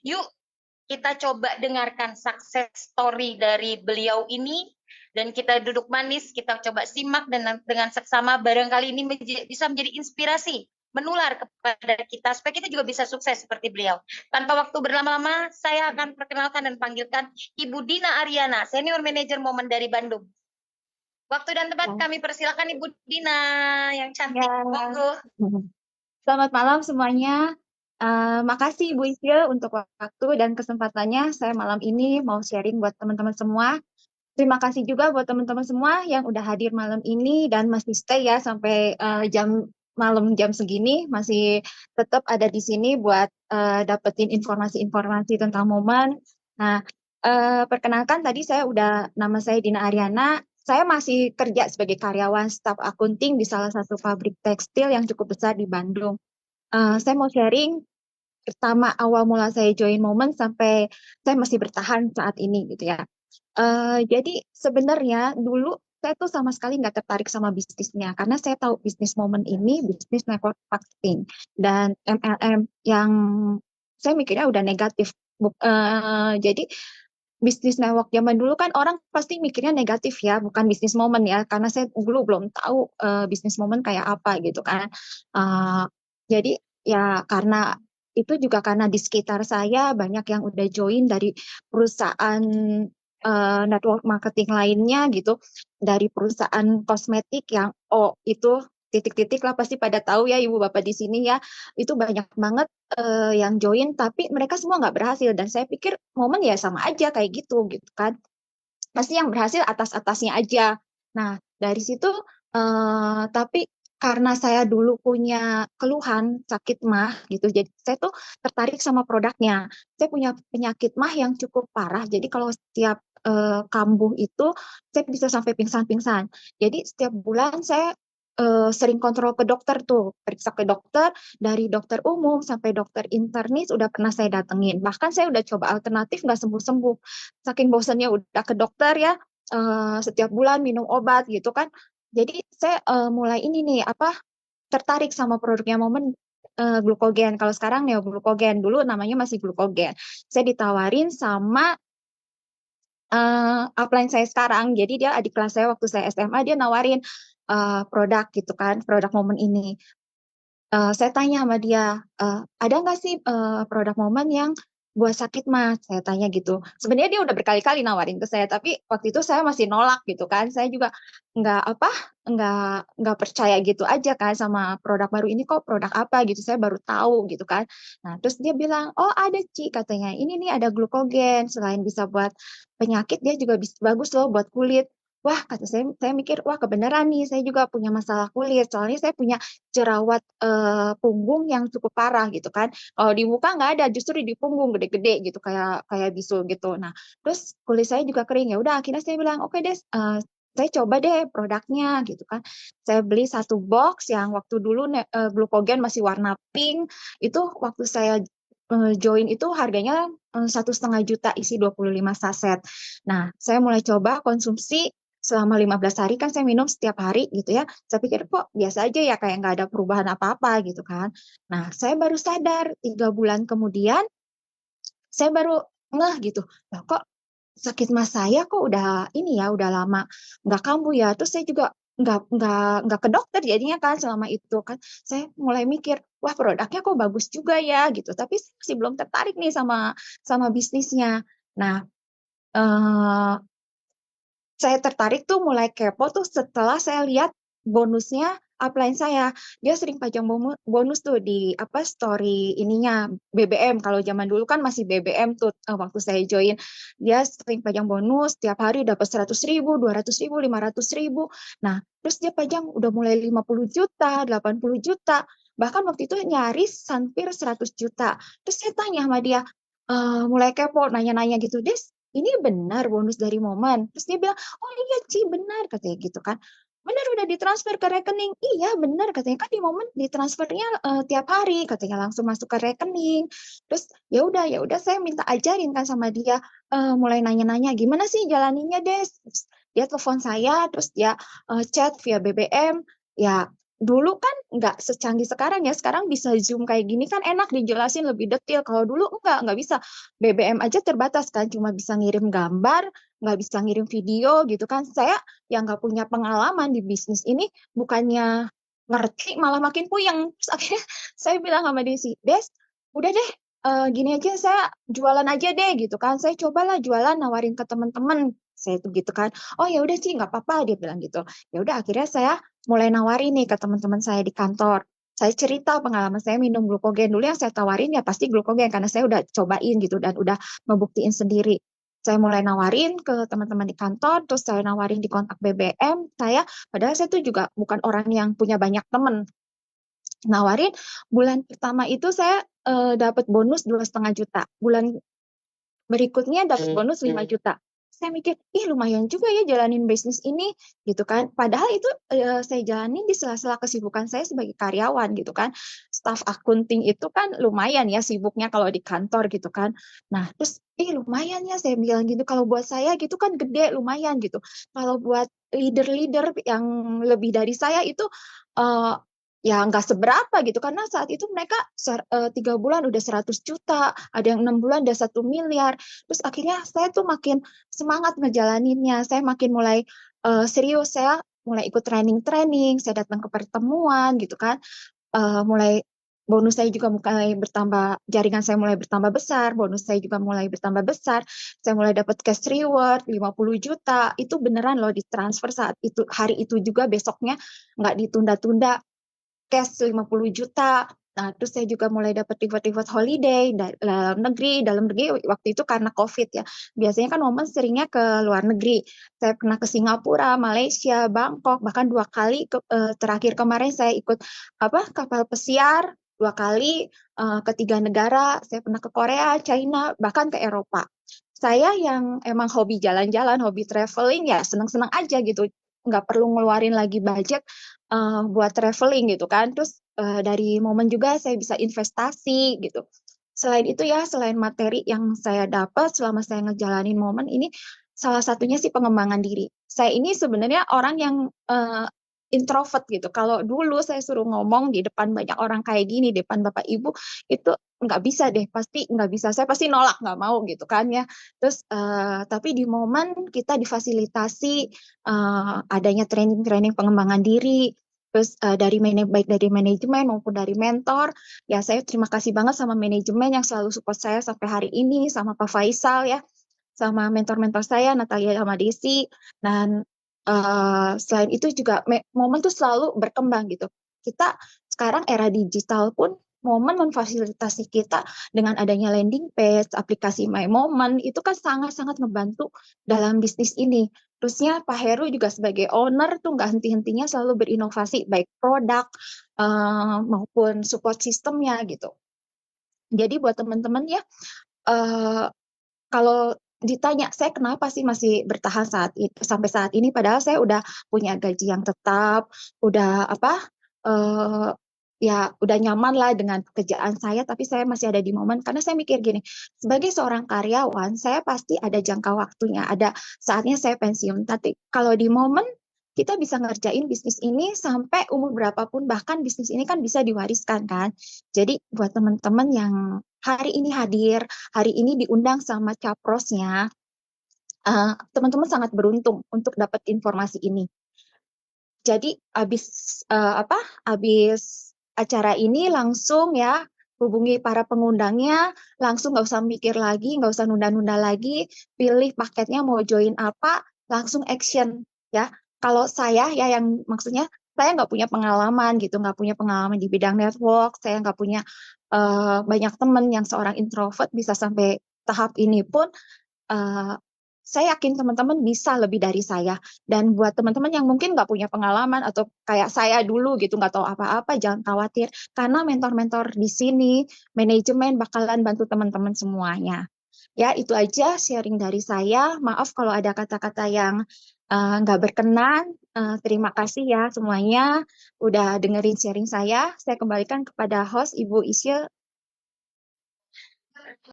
Yuk kita coba dengarkan sukses story dari beliau ini dan kita duduk manis, kita coba simak dengan seksama, barangkali ini bisa menjadi inspirasi menular kepada kita supaya kita juga bisa sukses seperti beliau. Tanpa waktu berlama-lama, saya akan perkenalkan dan panggilkan Ibu Dina Ariana, Senior Manager Momen dari Bandung. Waktu dan tempat kami persilakan Ibu Dina yang cantik. Ya. Monggo. Selamat malam semuanya. Makasih Bu Isya untuk waktu dan kesempatannya. Saya malam ini mau sharing buat teman-teman semua. Terima kasih juga buat teman-teman semua yang udah hadir malam ini dan masih stay ya sampai jam segini, masih tetap ada di sini buat dapetin informasi-informasi tentang momen. Nah, perkenalkan tadi nama saya Dina Ariana. Saya masih kerja sebagai karyawan staf akunting di salah satu pabrik tekstil yang cukup besar di Bandung. Saya mau sharing pertama awal mula saya join Momen sampai saya masih bertahan saat ini gitu ya. Jadi sebenarnya dulu saya tuh sama sekali nggak tertarik sama bisnisnya karena saya tahu bisnis Momen ini bisnis network marketing dan MLM yang saya mikirnya udah negatif. Jadi bisnis network zaman dulu kan orang pasti mikirnya negatif ya, bukan bisnis Momen ya, karena saya dulu belum tahu bisnis Momen kayak apa gitu kan. Uh, jadi ya karena itu juga karena di sekitar saya banyak yang udah join dari perusahaan network marketing lainnya gitu, dari perusahaan kosmetik yang itu titik-titik lah pasti pada tahu ya ibu bapak di sini ya, itu banyak banget yang join tapi mereka semua nggak berhasil dan saya pikir Momen ya sama aja kayak gitu gitu kan, pasti yang berhasil atas-atasnya aja. Nah dari situ tapi karena saya dulu punya keluhan sakit mah gitu, jadi saya tuh tertarik sama produknya. Saya punya penyakit mah yang cukup parah, jadi kalau setiap kambuh itu saya bisa sampai pingsan-pingsan. Jadi setiap bulan saya sering kontrol ke dokter tuh, periksa ke dokter, dari dokter umum sampai dokter internis udah pernah saya datengin. Bahkan saya udah coba alternatif nggak sembuh-sembuh. Saking bosannya udah ke dokter ya, setiap bulan minum obat gitu kan. Jadi saya mulai ini nih apa tertarik sama produknya Momen, glukogen. Kalau sekarang neo glukogen, dulu namanya masih glukogen. Saya ditawarin sama upline saya sekarang. Jadi dia adik kelas saya waktu saya SMA, dia nawarin produk gitu kan, produk Momen ini. Saya tanya sama dia, ada nggak sih produk Momen yang buat sakit mah? Saya tanya gitu. Sebenarnya dia udah berkali-kali nawarin ke saya, tapi waktu itu saya masih nolak gitu kan. Saya juga nggak apa, nggak percaya gitu aja kan sama produk baru ini, kok produk apa gitu. Saya baru tahu gitu kan. Nah terus dia bilang, oh ada Ci katanya. Ini nih ada glukogen. Selain bisa buat penyakit, dia juga bisa bagus loh buat kulit. Wah, kata saya mikir, wah kebenaran nih, saya juga punya masalah kulit. Soalnya saya punya jerawat punggung yang cukup parah gitu kan. Kalau di muka nggak ada, justru di punggung gede-gede gitu kayak kayak bisul gitu. Nah, terus kulit saya juga kering. Ya udah, akhirnya saya bilang, oke deh, saya coba deh produknya gitu kan. Saya beli satu box yang waktu dulu glukogen masih warna pink. Itu waktu saya join itu harganya 1,5 juta isi 25 saset. Nah, saya mulai coba konsumsi selama 15 hari kan saya minum setiap hari gitu ya. Saya pikir kok biasa aja ya kayak nggak ada perubahan apa-apa gitu kan. Nah, saya baru sadar 3 bulan kemudian saya baru ngeh gitu. Loh, kok sakit mas saya kok udah ini ya udah lama nggak kambuh ya. Terus saya juga nggak ke dokter jadinya kan selama itu kan. Saya mulai mikir, wah produknya kok bagus juga ya gitu. Tapi saya masih belum tertarik nih sama sama bisnisnya. Nah, eh, saya tertarik tuh mulai kepo tuh setelah saya lihat bonusnya upline saya. Dia sering pajang bonus tuh di apa story ininya BBM. Kalau zaman dulu kan masih BBM tuh waktu saya join. Dia sering pajang bonus tiap hari dapat 100.000, 200.000, 500.000. Nah, terus dia pajang udah mulai 50 juta, 80 juta. Bahkan waktu itu nyaris hampir 100 juta. Terus saya tanya sama dia, mulai kepo, nanya-nanya gitu, Des, ini benar bonus dari Momen? Terus dia bilang, oh iya Ci, benar katanya gitu kan. Benar udah ditransfer ke rekening. Iya benar katanya kan di Momen ditransfernya tiap hari katanya langsung masuk ke rekening. Terus ya udah saya minta ajarin kan sama dia, mulai nanya-nanya gimana sih jalaninya Des. Terus dia telepon saya terus dia chat via BBM ya dulu kan nggak secanggih sekarang ya. Sekarang bisa Zoom kayak gini kan enak dijelasin lebih detail. Kalau dulu nggak bisa. BBM aja terbatas kan, cuma bisa ngirim gambar, nggak bisa ngirim video gitu kan. Saya yang nggak punya pengalaman di bisnis ini, bukannya ngerti malah makin puyeng. Terus akhirnya saya bilang sama Desi, Des, udah deh, gini aja saya jualan aja deh gitu kan. Saya cobalah jualan nawarin ke teman-teman. Saya tuh gitu kan. Oh ya udah sih nggak apa-apa dia bilang gitu. Ya udah akhirnya saya mulai nawarin nih ke teman-teman saya di kantor. Saya cerita pengalaman saya minum glukogen. Dulu yang saya tawarin ya pasti glukogen karena saya udah cobain gitu dan udah membuktiin sendiri. Saya mulai nawarin ke teman-teman di kantor, terus saya nawarin di kontak BBM. Padahal saya tuh juga bukan orang yang punya banyak teman. Nawarin, bulan pertama itu saya dapat bonus 2,5 juta. Bulan berikutnya dapat bonus 5 juta. Saya mikir, ih lumayan juga ya jalanin bisnis ini gitu kan. Padahal itu saya jalanin di sela-sela kesibukan saya sebagai karyawan gitu kan. Staff akunting itu kan lumayan ya sibuknya kalau di kantor gitu kan. Nah, terus lumayan ya saya bilang gitu. Kalau buat saya gitu kan gede lumayan gitu. Kalau buat leader-leader yang lebih dari saya itu eh, ya nggak seberapa gitu karena saat itu mereka 3 bulan udah 100 juta, ada yang 6 bulan udah 1 miliar. Terus akhirnya saya tuh makin semangat ngejalaninnya. Saya makin mulai serius. Saya mulai ikut training-training. Saya datang ke pertemuan gitu kan. Mulai bonus saya juga mulai bertambah. Jaringan saya mulai bertambah besar. Bonus saya juga mulai bertambah besar. Saya mulai dapat cash reward 50 juta. Itu beneran loh ditransfer saat itu hari itu juga besoknya nggak ditunda-tunda cash 50 juta. Nah, terus saya juga mulai dapat reward-reward holiday dalam negeri waktu itu karena COVID ya. Biasanya kan momen seringnya ke luar negeri. Saya pernah ke Singapura, Malaysia, Bangkok, bahkan 2 kali terakhir kemarin saya ikut kapal pesiar 2 kali ke 3 negara. Saya pernah ke Korea, China, bahkan ke Eropa. Saya yang emang hobi jalan-jalan, hobi traveling ya seneng-seneng aja gitu. Nggak perlu ngeluarin lagi budget buat traveling gitu kan. Terus dari momen juga saya bisa investasi gitu. Selain itu ya, selain materi yang saya dapat selama saya ngejalanin momen ini, salah satunya sih pengembangan diri. Saya ini sebenarnya orang yang introvert gitu. Kalau dulu saya suruh ngomong di depan banyak orang kayak gini, di depan bapak ibu, itu nggak bisa deh, pasti nggak bisa. Saya pasti nolak, nggak mau gitu kan ya. Terus tapi di momen kita difasilitasi adanya training-training pengembangan diri, terus baik dari manajemen maupun dari mentor, ya saya terima kasih banget sama manajemen yang selalu support saya sampai hari ini, sama Pak Faisal ya, sama mentor-mentor saya Natalia sama Desi. Dan selain itu juga momen tuh selalu berkembang gitu. Kita sekarang era digital pun momen memfasilitasi kita dengan adanya landing page, aplikasi My Moment, itu kan sangat-sangat membantu dalam bisnis ini. Terusnya Pak Heru juga sebagai owner tuh nggak henti-hentinya selalu berinovasi, baik produk maupun support sistemnya gitu. Jadi buat teman-teman ya, kalau ditanya saya kenapa sih masih bertahan sampai saat ini, padahal saya udah punya gaji yang tetap, udah uh, ya udah nyaman lah dengan pekerjaan saya, tapi saya masih ada di momen karena saya mikir gini, sebagai seorang karyawan saya pasti ada jangka waktunya, ada saatnya saya pensiun. Tapi kalau di momen kita bisa ngerjain bisnis ini sampai umur berapapun, bahkan bisnis ini kan bisa diwariskan kan. Jadi buat teman-teman yang hari ini hadir, hari ini diundang sama caprosnya, teman-teman sangat beruntung untuk dapat informasi ini. Jadi habis acara ini langsung ya hubungi para pengundangnya, langsung nggak usah mikir lagi, nggak usah nunda-nunda lagi, pilih paketnya mau join apa, langsung action ya. Kalau saya ya yang maksudnya saya nggak punya pengalaman gitu, nggak punya pengalaman di bidang network, saya nggak punya banyak teman yang seorang introvert bisa sampai tahap ini pun, uh, saya yakin teman-teman bisa lebih dari saya. Dan buat teman-teman yang mungkin nggak punya pengalaman atau kayak saya dulu gitu, nggak tahu apa-apa, jangan khawatir. Karena mentor-mentor di sini, manajemen bakalan bantu teman-teman semuanya. Ya, itu aja sharing dari saya. Maaf kalau ada kata-kata yang nggak berkenan. Terima kasih ya semuanya udah dengerin sharing saya. Saya kembalikan kepada host Ibu Isya